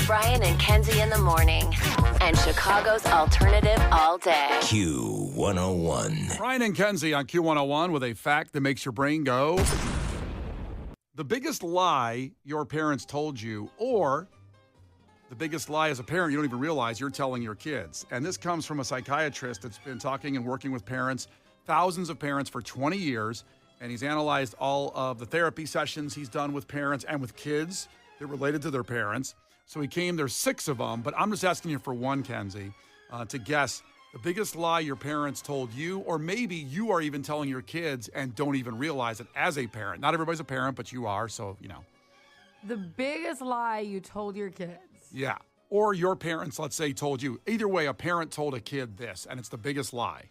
Brian and Kenzie in the morning. And Chicago's alternative all day. Q101. Brian and Kenzie on Q101 with a fact that makes your brain go. The biggest lie your parents told you, or the biggest lie as a parent you don't even realize you're telling your kids. And this comes from a psychiatrist that's been talking and working with parents, thousands of parents for 20 years. And he's analyzed all of the therapy sessions he's done with parents and with kids that related to their parents. So there's 6 of them, but I'm just asking you for one, Kenzie, to guess the biggest lie your parents told you, or maybe you are even telling your kids and don't even realize it as a parent. Not everybody's a parent, but you are, so, you know. The biggest lie you told your kids. Yeah. Or your parents, let's say, told you. Either way, a parent told a kid this, and it's the biggest lie.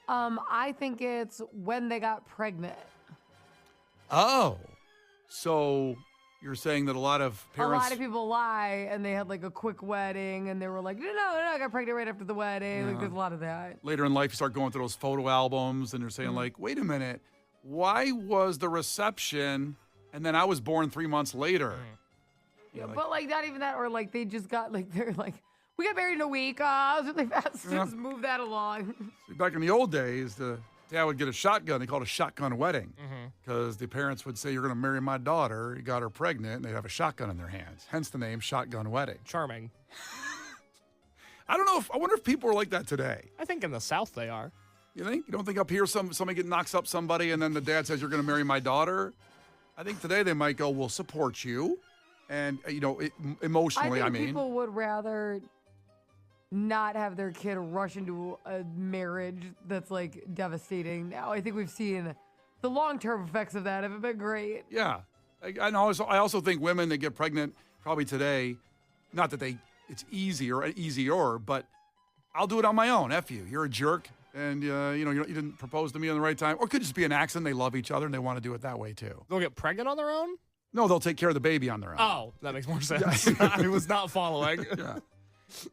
I think it's when they got pregnant. Oh. So you're saying that a lot of parents... A lot of people lie, and they had like a quick wedding, and they were like, no, I got pregnant right after the wedding. Yeah. Like, there's a lot of that. Later in life, you start going through those photo albums, and they're saying like, wait a minute, why was the reception, and then I was born 3 months later? Yeah, but like not even that, or like they just got like, they're like, we got married in a week. It was really fast. Yeah. Just move that along. See, back in the old days, the dad would get a shotgun. They called it a shotgun wedding because the parents would say, you're going to marry my daughter. You got her pregnant, and they'd have a shotgun in their hands. Hence the name shotgun wedding. Charming. I don't know. I wonder if people are like that today. I think in the South they are. You think? You don't think up here somebody knocks up somebody and then the dad says, you're going to marry my daughter? I think today they might go, we'll support you. And, emotionally, I think people would rather not have their kid rush into a marriage that's like devastating now. I think we've seen the long-term effects of that have been great. Yeah. I also think women that get pregnant probably today, not that it's easier, but I'll do it on my own. F you. You're a jerk. And, you didn't propose to me on the right time. Or it could just be an accident. They love each other and they want to do it that way too. They'll get pregnant on their own? No, they'll take care of the baby on their own. Oh, that makes more sense. I was not following. Yeah.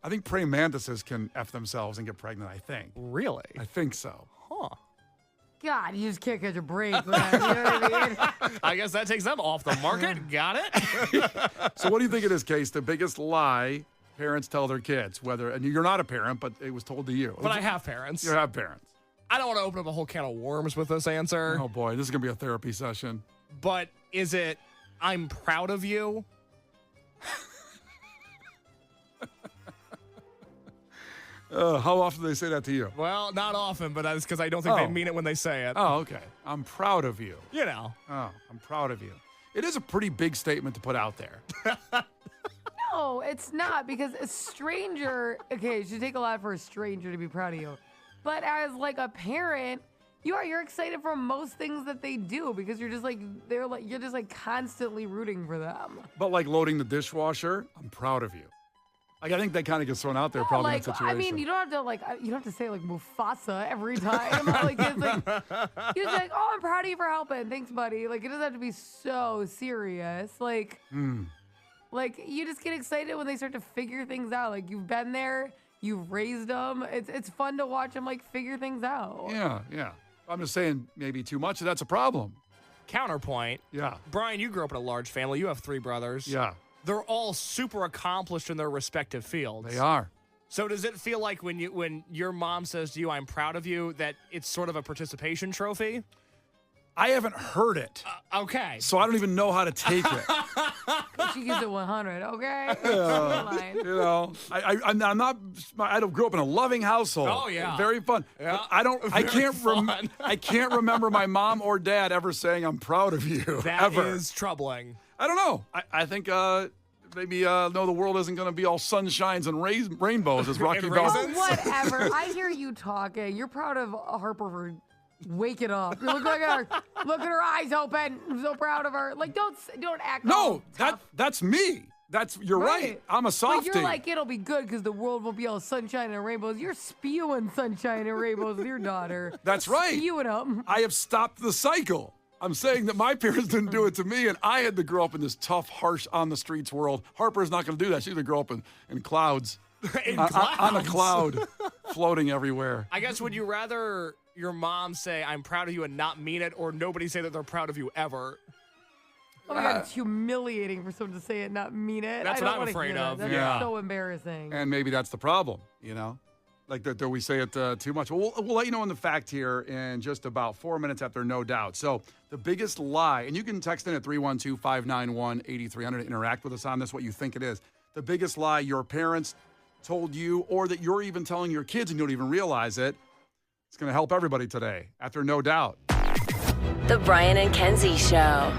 I think praying mantises can F themselves and get pregnant, I think. Really? I think so. Huh. God, you just can't catch a break, man. You know what I mean? I guess that takes them off the market. Got it? So what do you think in this case, the biggest lie parents tell their kids? And you're not a parent, but it was told to you. But I have parents. You have parents. I don't want to open up a whole can of worms with this answer. Oh, boy. This is going to be a therapy session. But is it, I'm proud of you? How often do they say that to you? Well, not often, but that's because I don't think they mean it when they say it. Oh, okay. I'm proud of you. You know. Oh, I'm proud of you. It is a pretty big statement to put out there. No, it's not, because a stranger, okay, it should take a lot for a stranger to be proud of you. But as like a parent, you're excited for most things that they do, because you're just like you're just like constantly rooting for them. But like loading the dishwasher, I'm proud of you. Like, I think that kind of gets thrown out there probably in that situation. I mean, you don't have to say like Mufasa every time. Like, it's like, you're just like, oh, I'm proud of you for helping. Thanks, buddy. Like, it doesn't have to be so serious. Like, like you just get excited when they start to figure things out. Like, you've been there, you've raised them. It's fun to watch them like figure things out. Yeah. I'm just saying maybe too much, that's a problem. Counterpoint. Yeah. Brian, you grew up in a large family. You have 3 brothers. Yeah. They're all super accomplished in their respective fields. They are. So does it feel like when your mom says to you, I'm proud of you, that it's sort of a participation trophy? I haven't heard it. Okay. So I don't even know how to take it. She gives it 100, okay? I'm not. I don't grow up in a loving household. Oh yeah, very fun. Yeah. I can't remember my mom or dad ever saying I'm proud of you. That ever. is troubling. I don't know. I think maybe no, the world isn't going to be all sunshines and rainbows as Rocky Balboa. Oh, whatever. I hear you talking. You're proud of Harper for waking up. Look at her eyes open. I'm so proud of her. Like, don't act. No, that's me. You're right. I'm a softie. But you're like, it'll be good because the world will be all sunshine and rainbows. You're spewing sunshine and rainbows with your daughter. That's right. Spewing them. I have stopped the cycle. I'm saying that my parents didn't do it to me, and I had to grow up in this tough, harsh, on-the-streets world. Harper's not going to do that. She's going to grow up in clouds. On a cloud, floating everywhere. I guess, would you rather your mom say, I'm proud of you, and not mean it, or nobody say that they're proud of you ever? Oh my God, it's humiliating for someone to say it, not mean it. That's I what don't I'm wanna afraid hear that. of. That's Yeah. so embarrassing. And maybe that's the problem, Like that we say it too much. Well, we'll let you know in the fact here in just about 4 minutes after No Doubt. So the biggest lie, and you can text in at 312-591-8300 to interact with us on this, what you think it is. The biggest lie your parents told you or that you're even telling your kids and you don't even realize it. It's going to help everybody today after No Doubt. The Brian and Kenzie Show.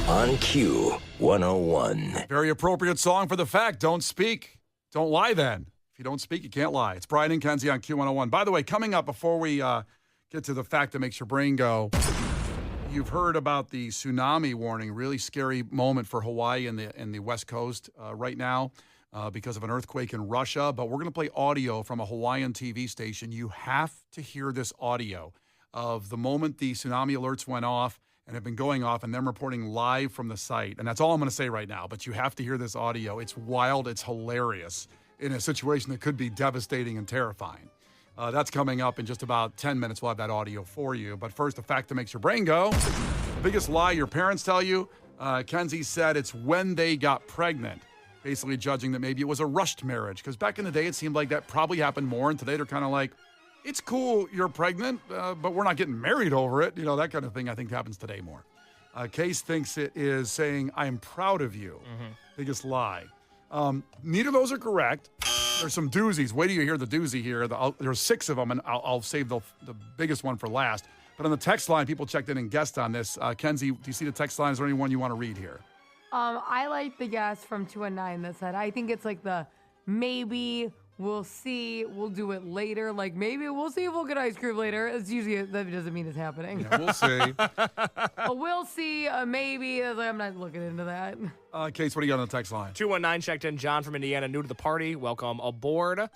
On Q 101. Very appropriate song for the fact. Don't speak. Don't lie then. If you don't speak, you can't lie. It's Brian and Kenzie on Q101. By the way, coming up before we get to the fact that makes your brain go, you've heard about the tsunami warning, really scary moment for Hawaii and the West Coast right now because of an earthquake in Russia. But we're going to play audio from a Hawaiian TV station. You have to hear this audio of the moment the tsunami alerts went off and have been going off and them reporting live from the site. And that's all I'm going to say right now, but you have to hear this audio. It's wild. It's hilarious in a situation that could be devastating and terrifying. That's coming up in just about 10 minutes. We'll have that audio for you. But first, the fact that makes your brain go. The biggest lie your parents tell you. Kenzie said it's when they got pregnant, basically judging that maybe it was a rushed marriage. Because back in the day, it seemed like that probably happened more. And today, they're kind of like, it's cool you're pregnant, but we're not getting married over it. That kind of thing I think happens today more. Case thinks it is saying, I'm proud of you. Biggest lie. Neither of those are correct. There's some doozies. Wait till you hear the doozy here. There's 6 of them, and I'll save the biggest one for last. But on the text line, people checked in and guessed on this. Kenzie, do you see the text line? Is there anyone you want to read here? I like the guess from 219 that said, I think it's like the maybe, we'll see, we'll do it later. Like maybe we'll see if we'll get ice cream later. It's usually, that doesn't mean it's happening. Yeah, we'll see. We'll see, maybe. I was like, I'm not looking into that. Case, what do you got on the text line? 219 checked in. John from Indiana, new to the party. Welcome aboard.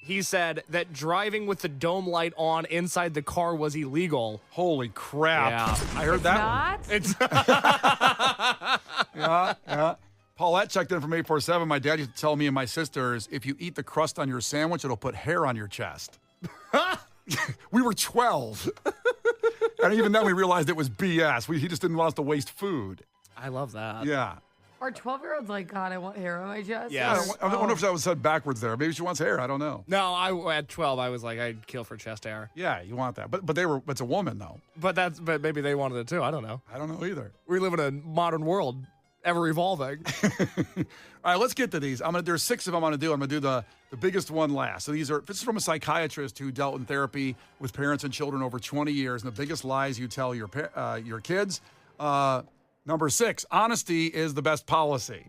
He said that driving with the dome light on inside the car was illegal. Holy crap. Yeah. I heard that Not? one. Yeah. Paulette checked in from 847. My dad used to tell me and my sisters, if you eat the crust on your sandwich, it'll put hair on your chest. We were 12. And even then we realized it was BS. He just didn't want us to waste food. I love that. Yeah. Are 12-year-olds like, God, I want hair on my chest? Yes. I wonder if that was said backwards there. Maybe she wants hair. I don't know. No, at 12, I was like, I'd kill for chest hair. Yeah, you want that. But it's a woman, though. But maybe they wanted it too. I don't know. I don't know either. We live in a modern world, ever evolving. All right, let's get to these. There's 6 of them I'm going to do. I'm going to do the biggest one last. So this is from a psychiatrist who dealt in therapy with parents and children over 20 years. And the biggest lies you tell your kids. Number 6, honesty is the best policy.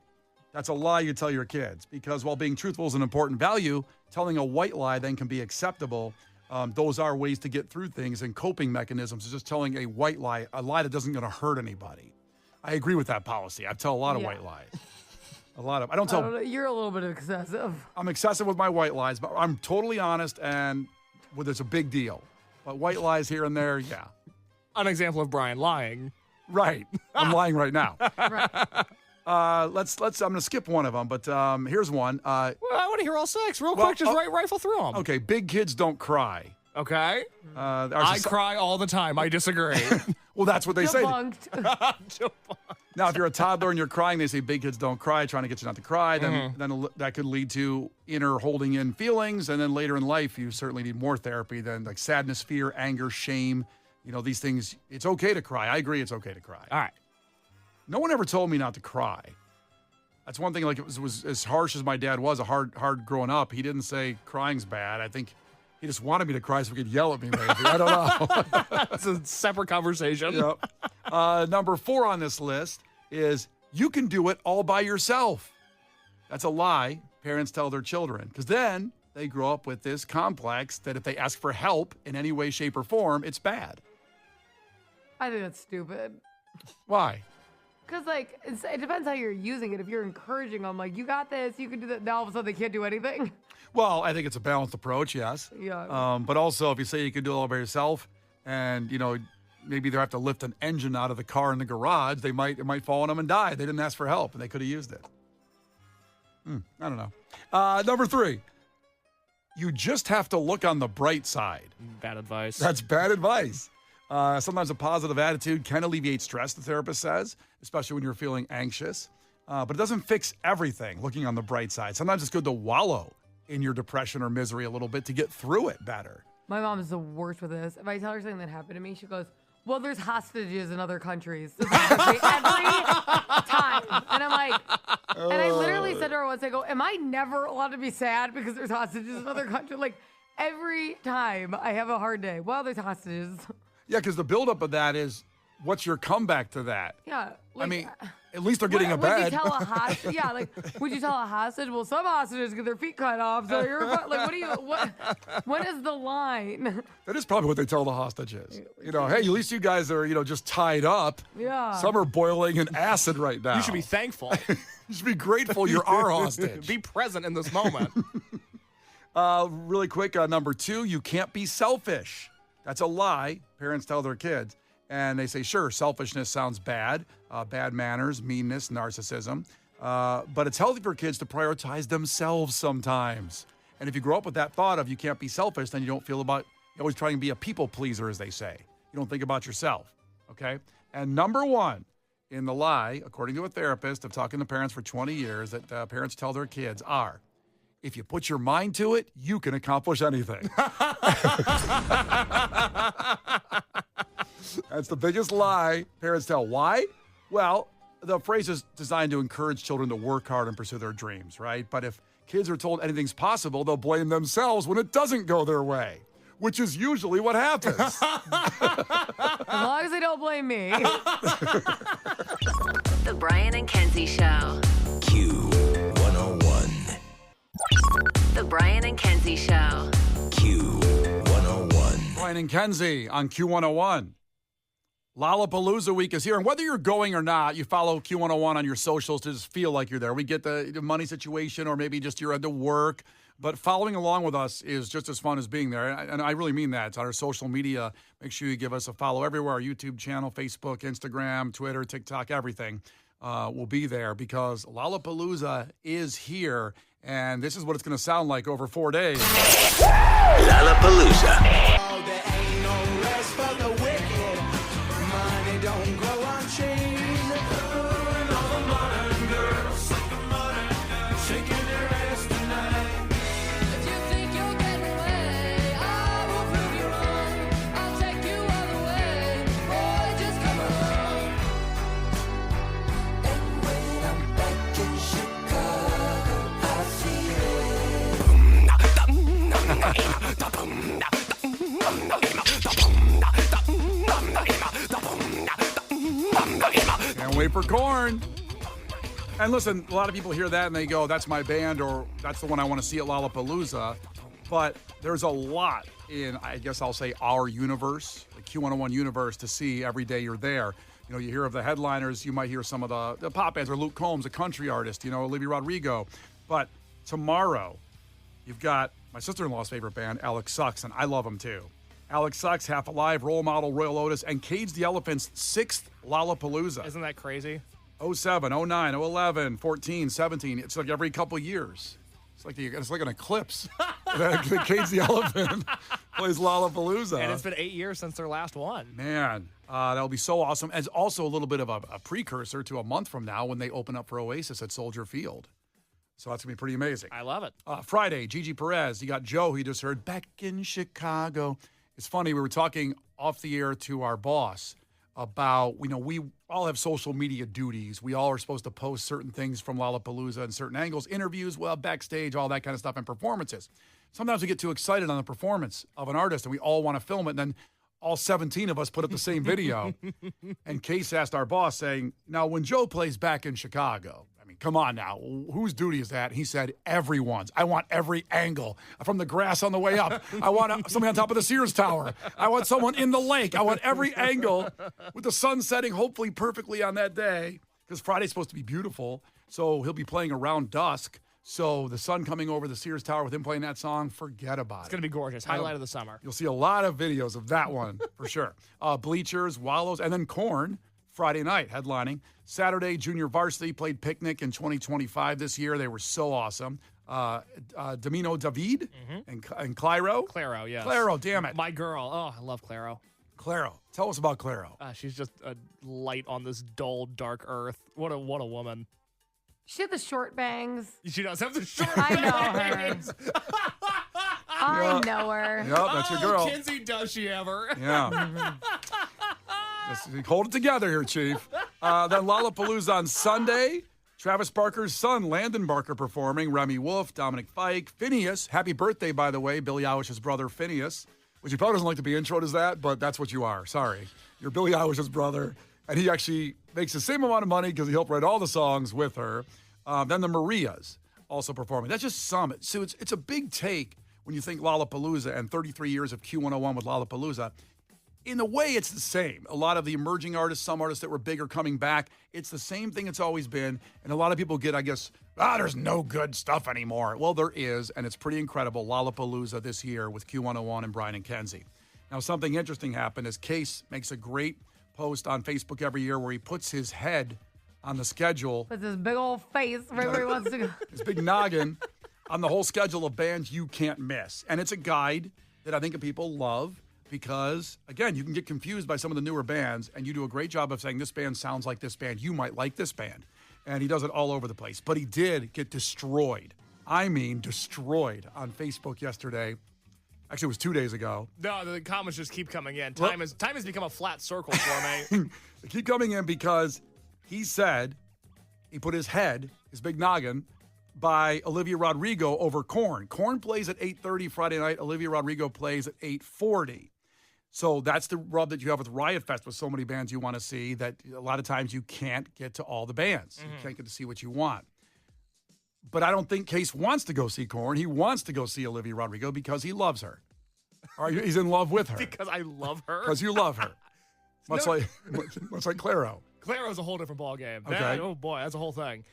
That's a lie you tell your kids because while being truthful is an important value, telling a white lie then can be acceptable. Those are ways to get through things and coping mechanisms. Is just telling a white lie, a lie that doesn't going to hurt anybody. I agree with that policy. I tell a lot of white lies. I don't tell. I don't know, you're a little bit excessive. I'm excessive with my white lies, but I'm totally honest and it's a big deal. But white lies here and there, yeah. An example of Brian lying. Right. I'm lying right now. Right. I'm going to skip one of them, but here's one. Well, I want to hear all 6 real quick. Just rifle through them. Okay, big kids don't cry. Okay. I cry all the time. I disagree. Well, that's what they say. Debunked. Now, if you're a toddler and you're crying, they say big kids don't cry, trying to get you not to cry. Then that could lead to inner holding in feelings. And then later in life, you certainly need more therapy than like sadness, fear, anger, shame. These things, it's okay to cry. I agree it's okay to cry. All right. No one ever told me not to cry. That's one thing, like it was as harsh as my dad was, hard growing up. He didn't say crying's bad. I think he just wanted me to cry so he could yell at me maybe. I don't know. That's a separate conversation. Yep. Number 4 on this list is you can do it all by yourself. That's a lie parents tell their children because then they grow up with this complex that if they ask for help in any way, shape, or form, it's bad. I think that's stupid. Why? Because, it depends how you're using it. If you're encouraging them, like, you got this, you can do that. Now all of a sudden they can't do anything. Well, I think it's a balanced approach, yes. Yeah. But also, if you say you can do it all by yourself and, maybe they have to lift an engine out of the car in the garage, it might fall on them and die. They didn't ask for help, and they could have used it. I don't know. Number 3, you just have to look on the bright side. Bad advice. That's bad advice. Sometimes a positive attitude can alleviate stress, the therapist says, especially when you're feeling anxious. But it doesn't fix everything, looking on the bright side. Sometimes it's good to wallow in your depression or misery a little bit to get through it better. My mom is the worst with this. If I tell her something that happened to me, she goes, well, there's hostages in other countries. This happens to me every time. And I'm like, and I literally said to her once, I go, am I never allowed to be sad because there's hostages in other countries? Like, every time I have a hard day, well, there's hostages. Yeah, because the buildup of that is, what's your comeback to that? Yeah. I mean, at least they're getting a bed. Would you tell a hostage? Yeah, like, would you tell a hostage? Well, some hostages get their feet cut off, so you're like, what is the line? That is probably what they tell the hostages. You know, hey, at least you guys are, just tied up. Yeah. Some are boiling in acid right now. You should be thankful. You should be grateful you're our hostage. Be present in this moment. Really quick, number 2, you can't be selfish. That's a lie parents tell their kids. And they say, sure, selfishness sounds bad, bad manners, meanness, narcissism. But it's healthy for kids to prioritize themselves sometimes. And if you grow up with that thought of you can't be selfish, then you don't feel about, you're always trying to be a people pleaser, as they say. You don't think about yourself, okay? And number 1 in the lie, according to a therapist of talking to parents for 20 years, that parents tell their kids are, if you put your mind to it, you can accomplish anything. That's the biggest lie parents tell. Why? Well, the phrase is designed to encourage children to work hard and pursue their dreams, right? But if kids are told anything's possible, they'll blame themselves when it doesn't go their way, which is usually what happens. As long as they don't blame me. The Brian and Kenzie Show. Q101. The Brian and Kenzie Show. Q101. Brian and Kenzie on Q101. Lollapalooza week is here, and whether you're going or not, you follow Q101 on your socials to just feel like you're there. We get the money situation, or maybe just you're at the work, but following along with us is just as fun as being there, and I really mean that. It's on our social media. Make sure you give us a follow everywhere, our YouTube channel, Facebook, Instagram, Twitter, TikTok, everything will be there because Lollapalooza is here, and this is what it's going to sound like over 4 days. Lollapalooza. Can't wait for Korn. And listen, a lot of people hear that and they go, that's my band, or that's the one I want to see at Lollapalooza. But there's a lot in, I guess I'll say, our universe, the Q101 universe, to see every day you're there. You know, you hear of the headliners, you might hear some of the pop bands, or Luke Combs, a country artist, Olivia Rodrigo. But tomorrow, you've got my sister-in-law's favorite band, Alex Sucks, and I love them too. Alex Sucks, Half Alive, Role Model, Royal Otis, and Cage the Elephant's 6th Lollapalooza. Isn't that crazy? 07, 09, 11, 14, 17. It's like every couple years. It's like an eclipse. The Cage the Elephant plays Lollapalooza. And it's been 8 years since their last one. Man, that'll be so awesome. And it's also a little bit of a precursor to a month from now when they open up for Oasis at Soldier Field. So that's going to be pretty amazing. I love it. Friday, Gigi Perez. You got Joe, he just heard, back in Chicago. It's funny, we were talking off the air to our boss about, we all have social media duties. We all are supposed to post certain things from Lollapalooza and certain angles, interviews, backstage, all that kind of stuff, and performances. Sometimes we get too excited on the performance of an artist, and we all want to film it, and then all 17 of us put up the same video. And Case asked our boss, saying, now, when Joe plays back in Chicago, come on now, whose duty is that? He said, everyone's. I want every angle. From the grass on the way up. I want somebody on top of the Sears Tower. I want someone in the lake. I want every angle with the sun setting hopefully perfectly on that day, because Friday's supposed to be beautiful. So he'll be playing around dusk. So the sun coming over the Sears Tower with him playing that song, forget about it. It's going to be gorgeous. Highlight of the summer. You'll see a lot of videos of that one for sure. Bleachers, Wallows, and then Korn Friday night headlining. Saturday, Junior Varsity played Picnic in 2025 this year. They were so awesome. Domino David and Clairo. Clairo, yes. Clairo, damn it. My girl. Oh, I love Clairo. Claro. Tell us about Claro. She's just a light on this dull, dark earth. What a woman. She had the short bangs. She does have the short I know her. bangs. I know her. Yep, that's your girl. Kenzie, does she ever? Yeah. Hold it together here, Chief. Then Lollapalooza on Sunday. Travis Barker's son, Landon Barker, performing. Remy Wolf, Dominic Fike, Phineas. Happy birthday, by the way, Billie Eilish's brother, Phineas. Which he probably doesn't like to be introed as that, but that's what you are. Sorry. You're Billie Eilish's brother. And he actually makes the same amount of money because he helped write all the songs with her. Then the Marias also performing. That's just some. So it's a big take when you think Lollapalooza and 33 years of Q101 with Lollapalooza. In a way, it's the same. A lot of the emerging artists, some artists that were big are coming back. It's the same thing it's always been. And a lot of people get, I guess, there's no good stuff anymore. Well, there is, and it's pretty incredible. Lollapalooza this year with Q101 and Brian and Kenzie. Now, something interesting happened is Case makes a great post on Facebook every year where he puts his head on the schedule. With his big old face right where he wants to go. His big noggin on the whole schedule of bands you can't miss. And it's a guide that I think people love. Because, again, you can get confused by some of the newer bands, and you do a great job of saying this band sounds like this band. You might like this band. And he does it all over the place. But he did get destroyed. I mean, destroyed on Facebook yesterday. Actually, it was 2 days ago. No, the comments just keep coming in. Time has become a flat circle for me. They keep coming in because he said he put his head, his big noggin, by Olivia Rodrigo over Korn. Korn plays at 8:30 Friday night. Olivia Rodrigo plays at 8:40. So that's the rub that you have with Riot Fest with so many bands you want to see that a lot of times you can't get to all the bands. You can't get to see what you want. But I don't think Case wants to go see Korn. He wants to go see Olivia Rodrigo because he loves her. Or he's in love with her. Because I love her. Because you love her. Much like Claro. Claro's a whole different ballgame. Okay. Oh, boy, that's a whole thing.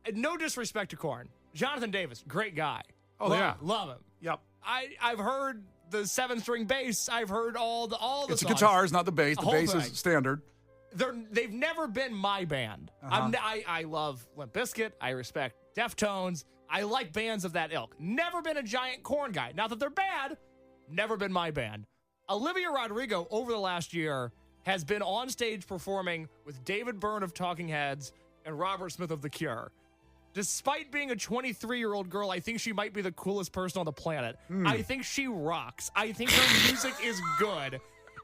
And no disrespect to Korn. Jonathan Davis, great guy. Oh, yeah. Love him. Yep. I've heard the 7-string bass. I've heard all the It's the songs. guitars, not the bass. The whole bass thing. is standard. They've never been my band. I love Limp Bizkit. I respect Deftones. I like bands of that ilk. Never been a giant Korn guy. Not that they're bad. Never been my band. Olivia Rodrigo, over the last year, has been on stage performing with David Byrne of Talking Heads and Robert Smith of The Cure. Despite being a 23-year-old girl, I think she might be the coolest person on the planet. I think she rocks. I think her music is good.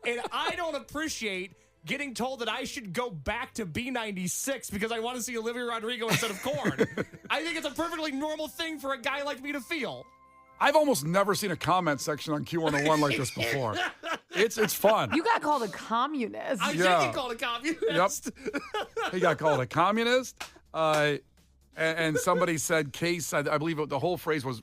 And I don't appreciate getting told that I should go back to B96 because I want to see Olivia Rodrigo instead of Korn. I think it's a perfectly normal thing for a guy like me to feel. I've almost never seen a comment section on Q101 like this before. It's fun. You got called a communist. I did get called a communist. Yep. He got called a communist. And somebody said Case, I believe the whole phrase was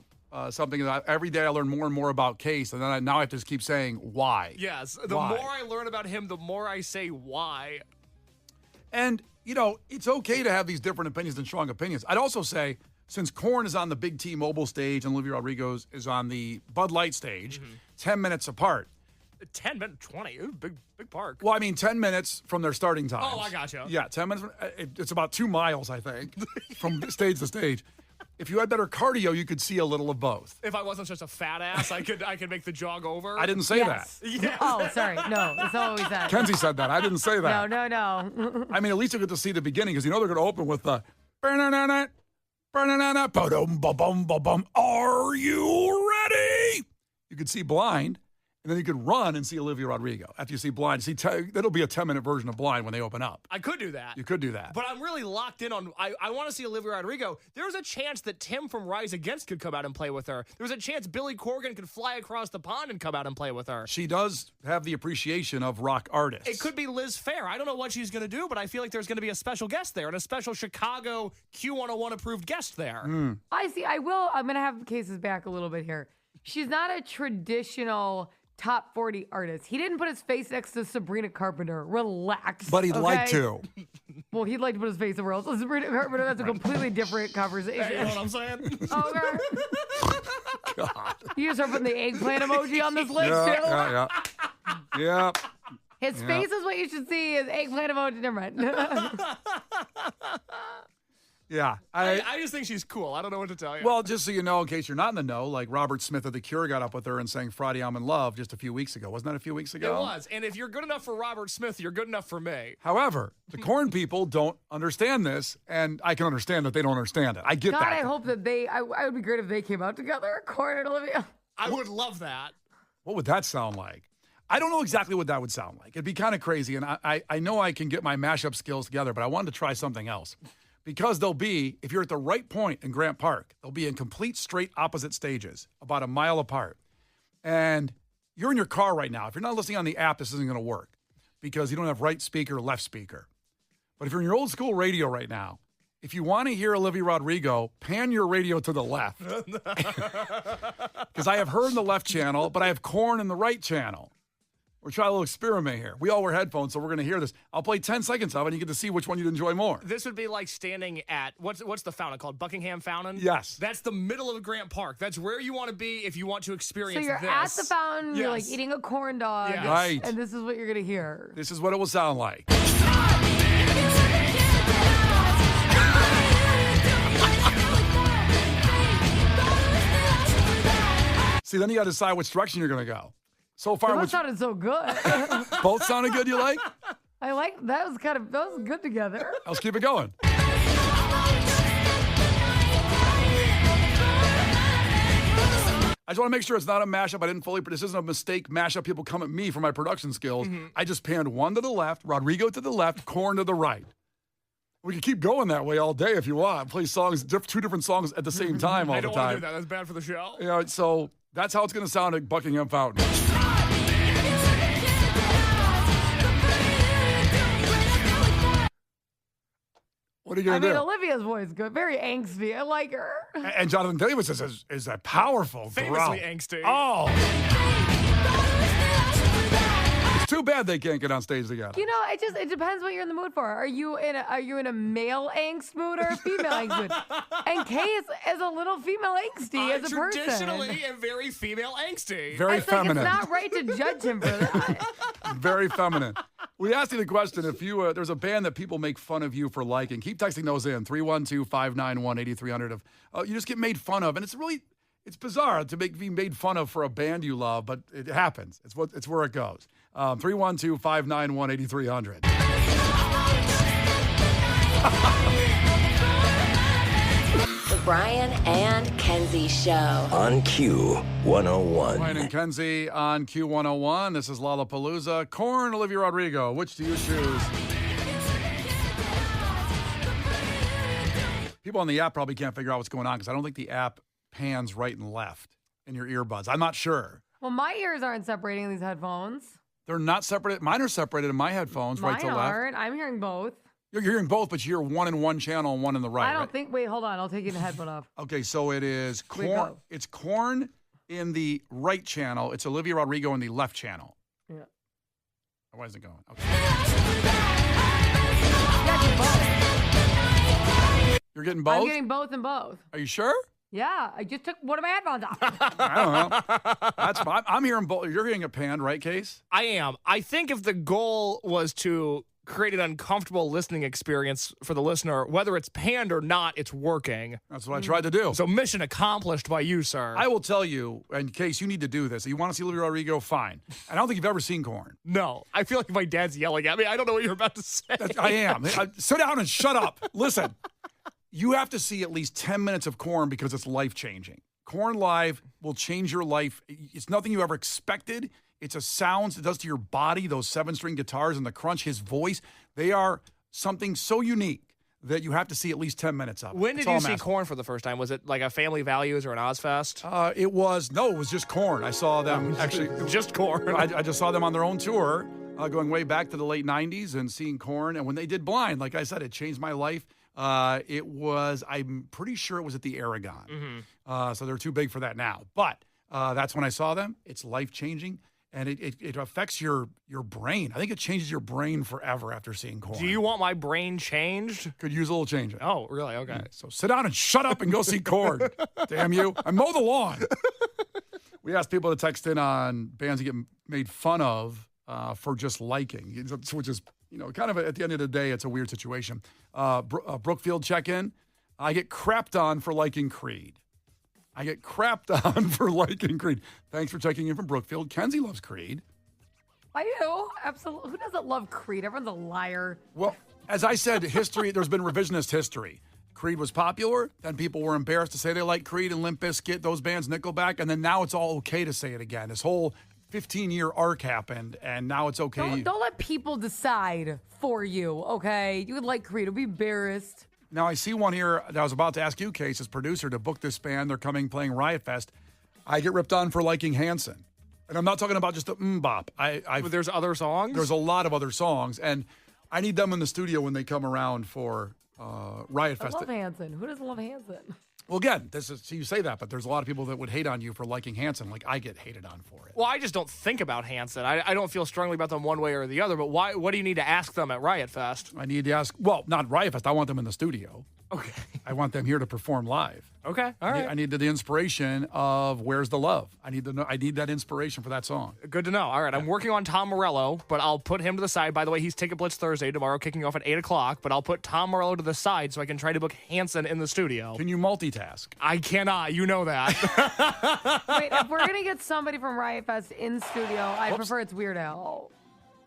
something that every day I learn more and more about Case, and then now I have to just keep saying why. Yes, the Why? more I learn about him, the more I say why. And, it's okay to have these different opinions and strong opinions. I'd also say, since Korn is on the Big T-Mobile stage and Olivia Rodrigo is on the Bud Light stage, 10 minutes apart. 10 minutes, 20, ooh, big park. Well, I mean, 10 minutes from their starting times. Oh, I gotcha. Yeah, 10 minutes. It's about 2 miles, I think, from stage to stage. If you had better cardio, you could see a little of both. If I wasn't such a fat ass, I could make the jog over. I didn't say Yes. that. Yes. Oh, sorry. No, that's not what we said. Kenzie said that. I didn't say that. No. I mean, at least you get to see the beginning because they're going to open with the Are you ready? You could see Blind. And then you could run and see Olivia Rodrigo. After you see Blind, that'll be a 10-minute version of Blind when they open up. I could do that. You could do that. But I'm really locked in on, I want to see Olivia Rodrigo. There's a chance that Tim from Rise Against could come out and play with her. There's a chance Billy Corgan could fly across the pond and come out and play with her. She does have the appreciation of rock artists. It could be Liz Phair. I don't know what she's going to do, but I feel like there's going to be a special guest there and a special Chicago Q101 approved guest there. I see. I'm going to have Cases back a little bit here. She's not a traditional top 40 artist. He didn't put his face next to Sabrina Carpenter. Relax. But he'd like okay? to. Well, he'd like to put his face somewhere else. So Sabrina Carpenter, that's a completely different conversation. You know what I'm saying? Okay. God. You just start putting the eggplant emoji on this list, too? Yeah. His face is what you should see. His eggplant emoji. Never mind. Yeah. I just think she's cool. I don't know what to tell you. Well, just so you know, in case you're not in the know, like Robert Smith of The Cure got up with her and sang Friday I'm in Love just a few weeks ago. Wasn't that a few weeks ago? It was. And if you're good enough for Robert Smith, you're good enough for me. However, the Korn people don't understand this, and I can understand that they don't understand it. I get God, that. I hope that I would be great if they came out together, Korn and Olivia. I would love that. What would that sound like? I don't know exactly what that would sound like. It'd be kind of crazy, and I know I can get my mashup skills together, but I wanted to try something else. Because they'll be, if you're at the right point in Grant Park, they'll be in complete straight opposite stages, about a mile apart. And you're in your car right now. If you're not listening on the app, this isn't going to work because you don't have right speaker, left speaker. But if you're in your old school radio right now, if you want to hear Olivia Rodrigo, pan your radio to the left. Because I have her in the left channel, but I have Korn in the right channel. We're trying a little experiment here. We all wear headphones, so we're going to hear this. I'll play 10 seconds of it, and you get to see which one you'd enjoy more. This would be like standing at, what's the fountain called? Buckingham Fountain? Yes. That's the middle of Grant Park. That's where you want to be if you want to experience So you're this. at the fountain, you're like Yes. eating a corn dog. Yes. Right. And this is what you're going to hear. This is what it will sound like. See, then you got to decide which direction you're going to go. So far, That which, sounded so good. both sounded good, you like? I like that was good together. Let's keep it going. I just want to make sure it's not a mashup. I didn't fully, this isn't a mistake mashup. People come at me for my production skills. I just panned one to the left, Rodrigo to the left, Korn to the right. We can keep going that way all day if you want. Play songs, two different songs at the same time all I the don't want to time. do that. That's bad for the show. You know, so that's how it's going to sound at Buckingham Fountain. What are you going to do? Olivia's voice is good. Very angsty. I like her. And Jonathan Davis is a powerful Famously growl. angsty. Oh. It's too bad they can't get on stage together. You know, it depends what you're in the mood for. Are you in a male angst mood or a female angst mood? And Kay is a little female angsty as a person. Traditionally and very female angsty. Very I think feminine. it's not right to judge him for that. Very feminine. We asked you the question, if you there's a band that people make fun of you for liking, keep texting those in, 312-591-8300. You just get made fun of, and it's bizarre to be made fun of for a band you love, but it happens. It's where it goes. 312-591-8300. The Brian and Kenzie Show. On Q101. Brian and Kenzie on Q101. This is Lollapalooza. Korn, Olivia Rodrigo. Which do you choose? People on the app probably can't figure out what's going on because I don't think the app pans right and left in your earbuds. I'm not sure. Well, my ears aren't separating these headphones. They're not separated. Mine are separated in my headphones, right to Mine left. aren't. I'm hearing both. You're hearing both, but you hear one in one channel and one in the right. I don't right? think. Wait, hold on. I'll take you the headphone off. Okay, so it is Wake Korn. up. It's Korn in the right channel. It's Olivia Rodrigo in the left channel. Yeah. Why is it going? Okay. You're getting both? I'm getting both and both. Are you sure? Yeah, I just took one of my headphones off. I don't know. That's fine. I'm hearing both. You're hearing a pan, right, Case? I am. I think if the goal was to create an uncomfortable listening experience for the listener, whether it's panned or not, it's working. That's what I tried to do. So mission accomplished by you, sir. I will tell you, in case you need to do this, you want to see Olivia Rodrigo, fine. And I don't think you've ever seen Korn. No. I feel like my dad's yelling at me. I don't know what you're about to say. I am. Sit down and shut up. Listen, you have to see at least 10 minutes of Korn because it's life-changing. Korn Live will change your life. It's nothing you ever expected. It's a sound it does to your body, those 7-string guitars and the crunch, his voice. They are something so unique that you have to see at least 10 minutes of it. When That's did all you I'm see asking. Korn for the first time? Was it like a Family Values or an Ozfest? It was just Korn. I saw them actually. Just Korn. I just saw them on their own tour, going way back to the late 90s and seeing Korn. And when they did Blind, like I said, it changed my life. I'm pretty sure it was at the Aragon. So they're too big for that now. But that's when I saw them. It's life-changing. And it affects your brain. I think it changes your brain forever after seeing Korn. Do you want my brain changed? Could use a little changing. Oh, really? Okay. So sit down and shut up and go see Korn. Damn you. I mow the lawn. We asked people to text in on bands that get made fun of for just liking, which is, kind of at the end of the day, it's a weird situation. Brookfield check-in. I get crapped on for liking Creed. I get crapped on for liking Creed. Thanks for checking in from Brookfield. Kenzie loves Creed. I do. Absolutely. Who doesn't love Creed? Everyone's a liar. Well, as I said, history, there's been revisionist history. Creed was popular, then people were embarrassed to say they like Creed and Limp Bizkit, those bands, Nickelback, and then now it's all okay to say it again. This whole 15-year arc happened, and now it's okay. Don't let people decide for you, okay? You would like Creed. Don't be embarrassed. Now, I see one here that I was about to ask you, Case, as producer, to book this band. They're coming playing Riot Fest. I get ripped on for liking Hanson. And I'm not talking about just a bop. But there's other songs? There's a lot of other songs, and I need them in the studio when they come around for Riot Fest. I love Hanson. Who doesn't love Hanson? Well, again, so you say that, but there's a lot of people that would hate on you for liking Hanson. Like, I get hated on for it. Well, I just don't think about Hanson. I don't feel strongly about them one way or the other, but why? What do you need to ask them at Riot Fest? I need to ask, well, not Riot Fest. I want them in the studio. Okay. I want them here to perform live. Okay. All right. I need the inspiration of Where's the Love. I need that inspiration for that song. Good to know. All right. I'm working on Tom Morello, but I'll put him to the side. By the way, he's Ticket Blitz Thursday tomorrow, kicking off at 8 o'clock, but I'll put Tom Morello to the side so I can try to book Hanson in the studio. Can you multitask? I cannot. You know that. Wait, if we're going to get somebody from Riot Fest in studio, I prefer it's Weird Al.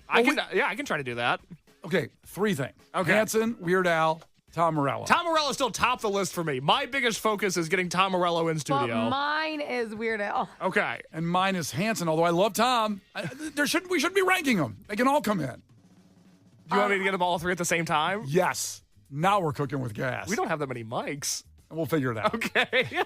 I can try to do that. Okay, 3 things. Okay. Hanson, Weird Al, Tom Morello. Tom Morello still top the list for me. My biggest focus is getting Tom Morello in But studio. mine is Weird Al. Okay. And mine is Hanson, although I love Tom. We should be ranking them. They can all come in. Do you want me to get them all 3 at the same time? Yes. Now we're cooking with gas. We don't have that many mics. We'll figure it out. Okay.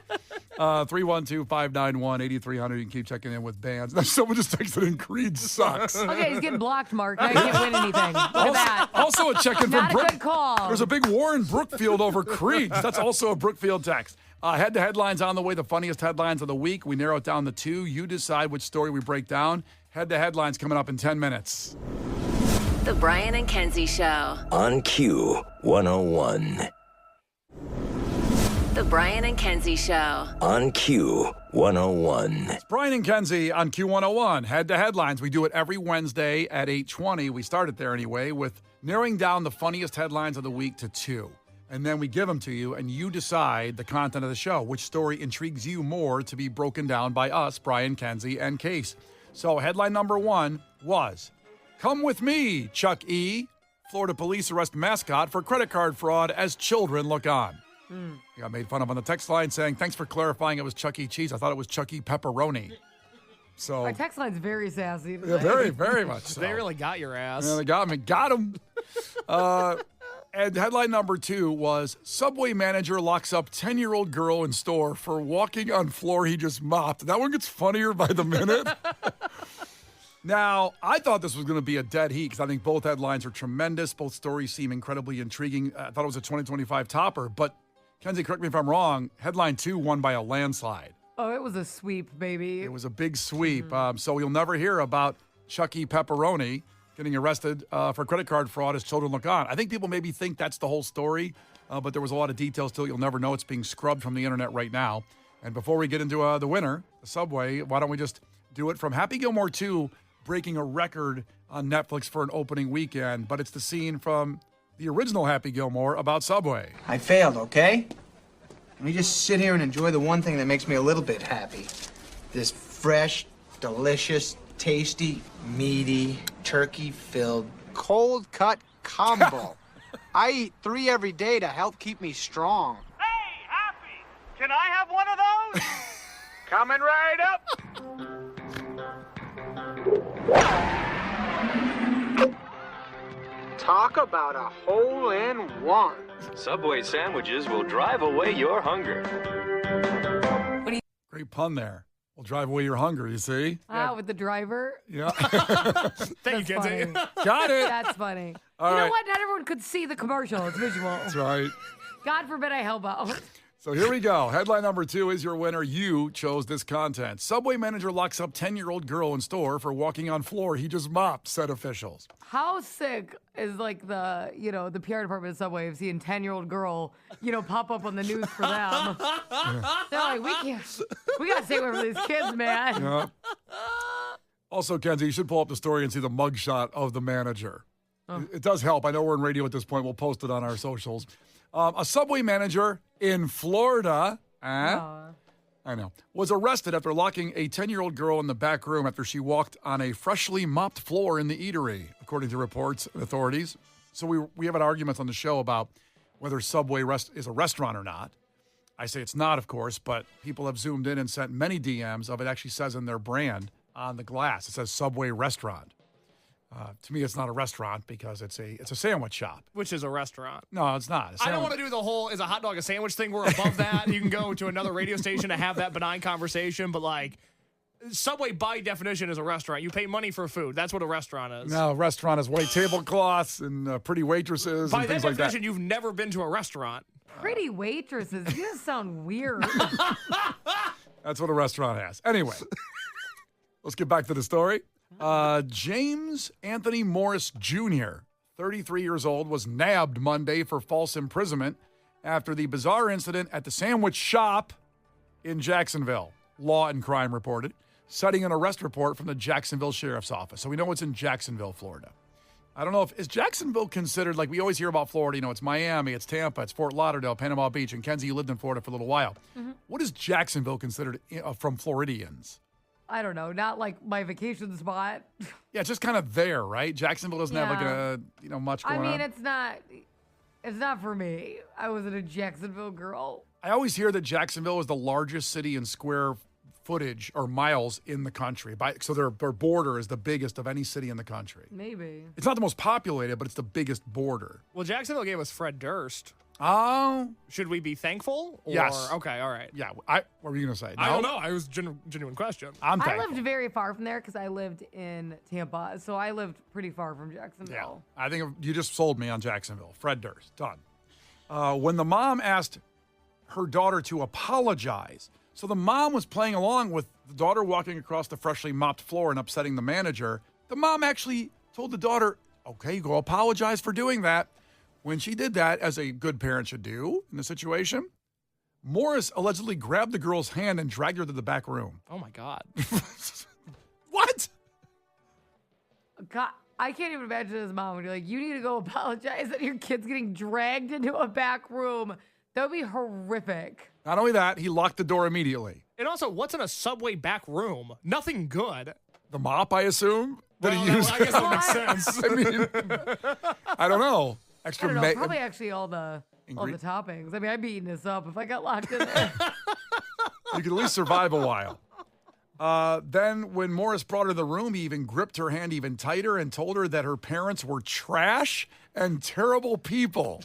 312-591-8300. You can keep checking in with bands. Now, someone just texted in Creed sucks. Okay, he's getting blocked, Mark. Now you can't win anything. Look at that. Also a check-in from Not a good call. There's a big war in Brookfield over Creed. That's also a Brookfield text. Head to headlines on the way, the funniest headlines of the week. We narrow it down to 2. You decide which story we break down. Head to headlines coming up in 10 minutes. The Brian and Kenzie Show. On Q 101. The Brian and Kenzie Show. On Q 101. It's Brian and Kenzie on Q101. Head to headlines. We do it every Wednesday at 8:20. We start it there anyway with narrowing down the funniest headlines of the week to 2. And then we give them to you, and you decide the content of the show, which story intrigues you more to be broken down by us, Brian, Kenzie, and Case. So headline number 1 was, "Come with me, Chuck E. Florida police arrest mascot for credit card fraud as children look on." He got made fun of on the text line saying, "Thanks for clarifying it was Chuck E. Cheese. I thought it was Chuck E. Pepperoni." So Our text line's very sassy. yeah, Today. very, very much so. They really got your ass. Yeah, they got me. Got him. And headline number 2 was, Subway manager locks up 10-year-old girl in store for walking on floor he just mopped. That one gets funnier by the minute. Now, I thought this was going to be a dead heat because I think both headlines are tremendous. Both stories seem incredibly intriguing. I thought it was a 2025 topper. But, Kenzie, correct me if I'm wrong, headline 2 won by a landslide. Oh, it was a sweep, baby. It was a big sweep. So you'll never hear about Chuck E. Pepperoni getting arrested for credit card fraud as children look on. I think people maybe think that's the whole story, but there was a lot of details to it. You'll never know. It's being scrubbed from the internet right now. And before we get into the winner, the Subway, why don't we just do it from Happy Gilmore 2, breaking a record on Netflix for an opening weekend, but it's the scene from the original Happy Gilmore about Subway. I failed, okay? Let me just sit here and enjoy the one thing that makes me a little bit happy. This fresh, delicious, tasty, meaty, turkey-filled, cold-cut combo. I eat 3 every day to help keep me strong. Hey, Happy! Can I have one of those? Coming right up! Talk about a hole-in-one. Subway sandwiches will drive away your hunger. Great pun there. Will drive away your hunger, you see? With the driver. Yeah. Thank you, Kenzie. Got it. That's funny. All you know right. what? Not everyone could see the commercial. It's visual. That's right. God forbid I help out. So here we go. Headline number 2 is your winner. You chose this content. Subway manager locks up 10-year-old girl in store for walking on floor he just mopped, said officials. How sick is like the PR department of Subway of seeing 10-year-old girl, pop up on the news for them. They're like, we gotta stay away from these kids, man. Yeah. Also, Kenzie, you should pull up the story and see the mugshot of the manager. It does help. I know we're in radio at this point. We'll post it on our socials. A Subway manager in Florida, I know, was arrested after locking a 10-year-old girl in the back room after she walked on a freshly mopped floor in the eatery, according to reports and authorities. So we have an argument on the show about whether Subway is a restaurant or not. I say it's not, of course, but people have zoomed in and sent many DMs of it actually says in their brand on the glass. It says Subway Restaurant. To me, it's not a restaurant because it's a sandwich shop. Which is a restaurant. No, it's not. I don't want to do the whole, is a hot dog a sandwich thing? We're above that. You can go to another radio station to have that benign conversation, but like, Subway by definition is a restaurant. You pay money for food. That's what a restaurant is. No, a restaurant is white tablecloths and pretty waitresses and things like that. By that definition, you've never been to a restaurant. Pretty waitresses. You just sound weird. That's what a restaurant has. Anyway, let's get back to the story. James Anthony Morris Jr., 33 years old, was nabbed Monday for false imprisonment after the bizarre incident at the sandwich shop in Jacksonville. Law and Crime reported, citing an arrest report from the Jacksonville Sheriff's Office. So we know it's in Jacksonville, Florida. I don't know is Jacksonville considered, like we always hear about Florida, it's Miami, it's Tampa, it's Fort Lauderdale, Panama Beach, and Kenzie, you lived in Florida for a little while. Mm-hmm. What is Jacksonville considered from Floridians? I don't know, not like my vacation spot. Yeah, it's just kind of there, right? Jacksonville doesn't have much going on. I mean, it's not for me. I wasn't a Jacksonville girl. I always hear that Jacksonville is the largest city in square footage or miles in the country. So their border is the biggest of any city in the country. Maybe. It's not the most populated, but it's the biggest border. Well, Jacksonville gave us Fred Durst. Oh. Should we be thankful? Yes. Okay, all right. Yeah. What were you going to say? No? I don't know. I was genuine question. I'm thankful. I lived very far from there because I lived in Tampa. So I lived pretty far from Jacksonville. Yeah. I think you just sold me on Jacksonville. Fred Durst. Done. When the mom asked her daughter to apologize, so the mom was playing along with the daughter walking across the freshly mopped floor and upsetting the manager. The mom actually told the daughter, okay, go apologize for doing that. When she did that, as a good parent should do in the situation, Morris allegedly grabbed the girl's hand and dragged her to the back room. Oh, my God. What? God, I can't even imagine his mom when you're like, you need to go apologize that your kid's getting dragged into a back room. That would be horrific. Not only that, he locked the door immediately. And also, what's in a Subway back room? Nothing good. The mop, I assume? I guess that makes sense. I mean, I don't know. Extra I don't know, probably actually all the toppings. I mean, I'd be eating this up if I got locked in there. You could at least survive a while. Then when Morris brought her to the room, he even gripped her hand even tighter and told her that her parents were trash and terrible people.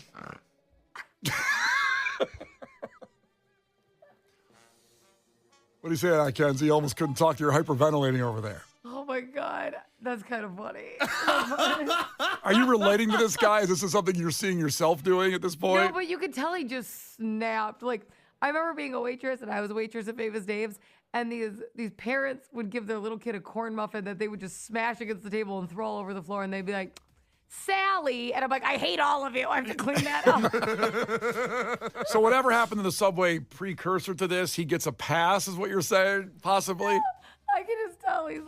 What do you say to that, Kenzie? You almost couldn't talk. You're hyperventilating over there. Oh, my God. That's kind of funny. Are you relating to this guy? Is this something you're seeing yourself doing at this point? No, but you could tell he just snapped. Like, I remember being a waitress, and I was a waitress at Famous Dave's, and these parents would give their little kid a corn muffin that they would just smash against the table and throw all over the floor, and they'd be like, Sally. And I'm like, I hate all of you. I have to clean that up. So whatever happened to the Subway precursor to this, he gets a pass is what you're saying, possibly? I can just tell he's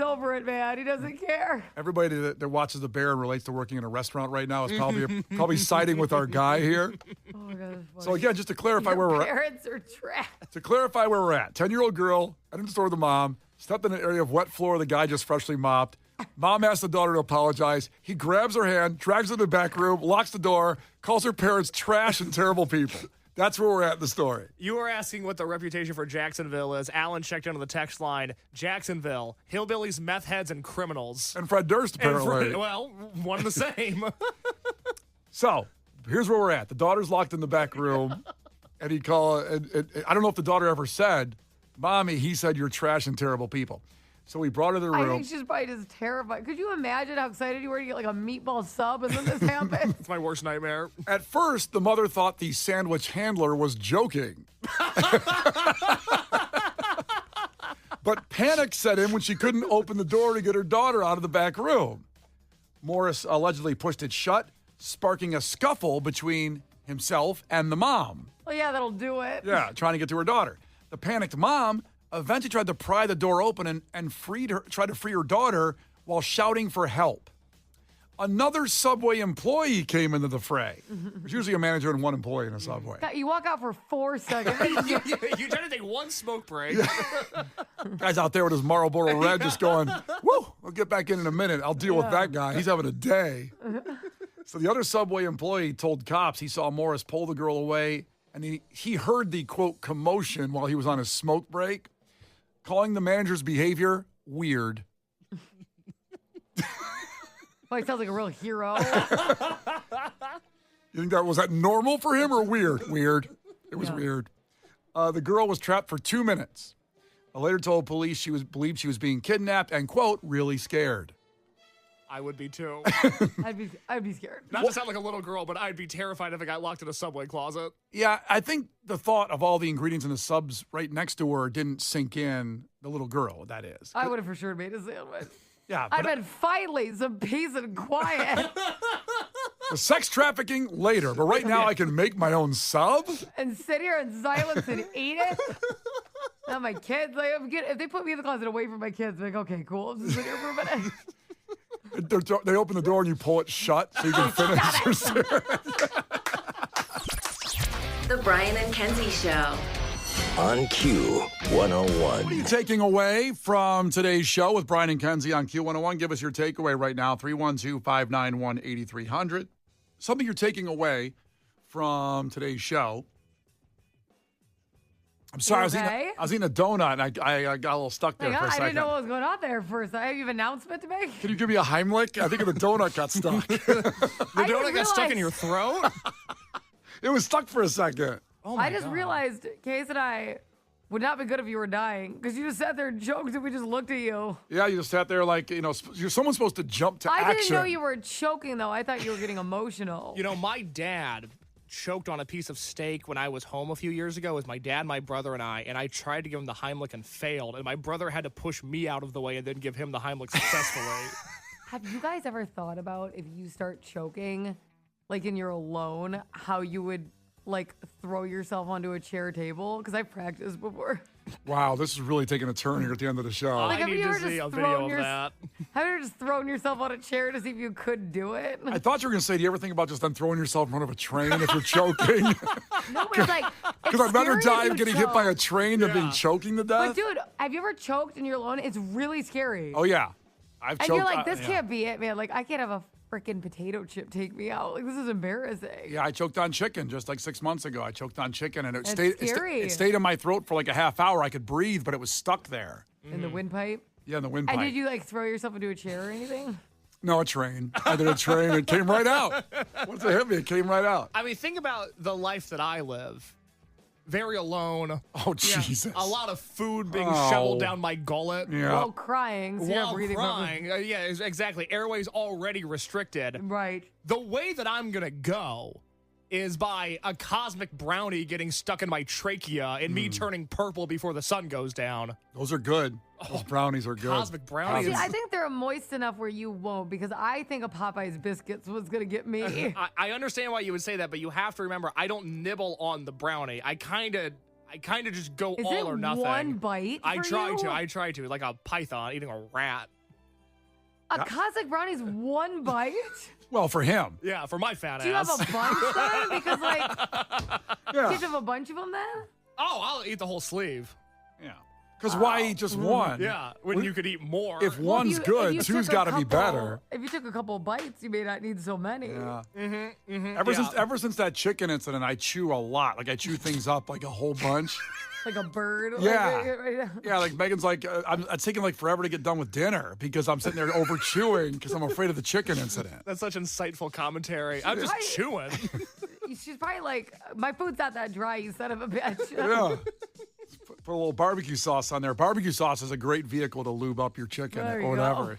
over it, man. He doesn't care. Everybody that watches The Bear and relates to working in a restaurant right now is probably siding with our guy here. Oh my God, that's funny. So again, just to clarify where we're at. Parents are trash. To clarify where we're at, 10-year-old girl entered the store with the mom, stepped in an area of wet floor the guy just freshly mopped. Mom asks the daughter to apologize. He grabs her hand, drags her to the back room, locks the door, calls her parents trash and terrible people. That's where we're at in the story. You were asking what the reputation for Jacksonville is. Alan checked into the text line. Jacksonville, hillbillies, meth heads, and criminals. And Fred Durst, apparently. Well, one and the same. So, here's where we're at. The daughter's locked in the back room. And he called, and I don't know if the daughter ever said, Mommy, he said you're trash and terrible people. So we brought her to the room. I think she's probably just terrified. Could you imagine how excited you were to get like a meatball sub and then this happened? It's my worst nightmare. At first, the mother thought the sandwich handler was joking. But panic set in when she couldn't open the door to get her daughter out of the back room. Morris allegedly pushed it shut, sparking a scuffle between himself and the mom. Well, yeah, that'll do it. Yeah, trying to get to her daughter. The panicked mom eventually tried to pry the door open and tried to free her daughter while shouting for help. Another Subway employee came into the fray. There's usually a manager and one employee in a Subway. You walk out for 4 seconds. You try to take one smoke break. Guy's out there with his Marlboro Red just going, woo, I'll get back in a minute. I'll deal with that guy. He's having a day. So the other Subway employee told cops he saw Morris pull the girl away, and he heard the, quote, commotion while he was on his smoke break, calling the manager's behavior weird. Well, he sounds like a real hero. You think was that normal for him or weird? Weird. It was weird. The girl was trapped for 2 minutes. Later told police she believed she was being kidnapped and, quote, really scared. I would be too. I'd be scared. Not to sound like a little girl, but I'd be terrified if I got locked in a Subway closet. Yeah, I think the thought of all the ingredients in the subs right next to her didn't sink in, the little girl, that is. I would have for sure made a sandwich. Yeah, I've been finally some peace and quiet. The sex trafficking later, but right now I can make my own sub. And sit here in silence and eat it. Now my kids, like, if they put me in the closet away from my kids, I'm like, okay, cool. I'm just sitting here for a minute. They open the door and you pull it shut so you can finish your cereal. The Brian and Kenzie Show. On Q 101. What are you taking away from today's show with Brian and Kenzie on Q101? Give us your takeaway right now, 312-591-8300. Something you're taking away from today's show. I'm sorry, okay? I was eating a donut and I got a little stuck there for a second. I didn't know what was going on there first. I have an announcement to make. Can you give me a Heimlich? I think the donut got stuck. The donut got stuck in your throat? It was stuck for a second. Oh my I just God. realized Case and I would not be good if you were dying because you just sat there and joked and we just looked at you. Yeah, you just sat there like, you're someone's supposed to jump to action. I didn't know you were choking, though. I thought you were getting emotional. You know, my dad choked on a piece of steak when I was home a few years ago. It was my dad, my brother, and I tried to give him the Heimlich and failed. And my brother had to push me out of the way and then give him the Heimlich successfully. Have you guys ever thought about if you start choking, like and you're alone, how you would like throw yourself onto a chair table? Because I've practiced before. Wow, this is really taking a turn here at the end of the show. Like, I have need you to ever see just a video thrown of that. Have you ever just thrown yourself on a chair to see if you could do it? I thought you were going to say, do you ever think about just then throwing yourself in front of a train if you're choking? No, but it's like, Because I'd rather die scary getting to hit by a choke. train than being choking to death. But dude, have you ever choked and you're alone? It's really scary. Oh, yeah. I've and choked. you're like, this yeah. can't be it, man. Like, I can't have a freaking potato chip take me out. Like, this is embarrassing. Yeah, I choked on chicken just like 6 months ago. I choked on chicken and it That's stayed scary. it stayed in my throat for like a half hour. I could breathe, but it was stuck there. In the windpipe. Yeah, in the windpipe. And did you like throw yourself into a chair or anything? No, a train. I did a train. It came right out. Once it hit me, it came right out. I mean, think about the life that I live. Very alone. Oh, Jesus. A lot of food being Oh. shoveled down my gullet. Yeah. While crying. So you're not While breathing properly. crying. Yeah, exactly. Airways already restricted. Right. The way that I'm going to go is by a cosmic brownie getting stuck in my trachea and me turning purple before the sun goes down. Those are good. Those brownies are good. Cosmic brownies. See, I think they're moist enough where you won't, because I think a Popeye's biscuits was gonna get me. I understand why you would say that, but you have to remember, I don't nibble on the brownie. I kind of just go Is all it or nothing. one bite? I for try you? to. I try to. Like a python eating a rat. A cosmic brownie's one bite? Well, for him. Yeah, for my fat Do you have ass. a bunch then? Because like, Yeah. you have a bunch of them then? Oh, I'll eat the whole sleeve. Yeah. Because why eat just one? Yeah, when you could eat more. If Well, one's if good, you two's took a got to be couple- better. If you took a couple bites, you may not need so many. Yeah. Mm-hmm. Ever since that chicken incident, I chew a lot. Like I chew things up like a whole bunch. Like a bird. Yeah. Yeah, like Megan's like, it's taking like forever to get done with dinner because I'm sitting there over chewing because I'm afraid of the chicken incident. That's such insightful commentary. I'm just chewing. She's probably like, my food's not that dry, you son of a bitch. Yeah. Put a little barbecue sauce on there. Barbecue sauce is a great vehicle to lube up your chicken There or you whatever. go.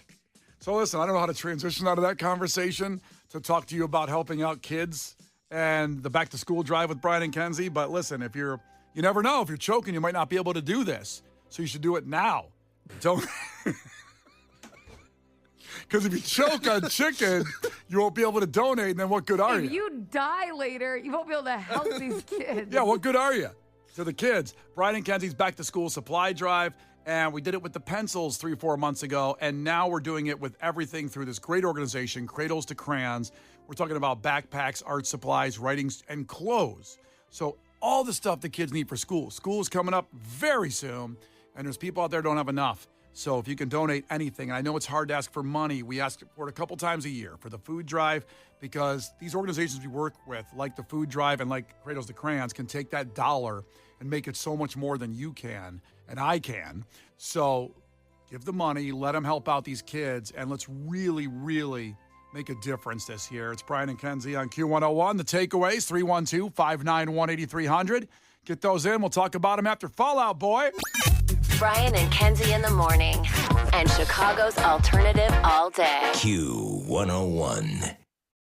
So listen, I don't know how to transition out of that conversation to talk to you about helping out kids and the back to school drive with Brian and Kenzie. But listen, you never know. If you're choking, you might not be able to do this. So you should do it now. Don't. Because if you choke on chicken, you won't be able to donate. And then what good are If you die later, you won't be able to help these kids. Yeah, what good are you to the kids? Brian and Kenzie's back to school supply drive. And we did it with the pencils 3 or 4 months ago. And now we're doing it with everything through this great organization, Cradles to Crayons. We're talking about backpacks, art supplies, writings, and clothes. So all the stuff the kids need for school. School is coming up very soon. And there's people out there who don't have enough. So if you can donate anything, and I know it's hard to ask for money, we ask for it a couple times a year for the food drive, because these organizations we work with, like the food drive and like Cradles to Crayons, can take that dollar and make it so much more than you can and I can. So give the money, let them help out these kids, and let's really, really make a difference this year. It's Brian and Kenzie on Q101. The takeaways, 312-591-8300. Get those in. We'll talk about them after Fallout Boy. Brian and Kenzie in the morning. And Chicago's alternative all day. Q101.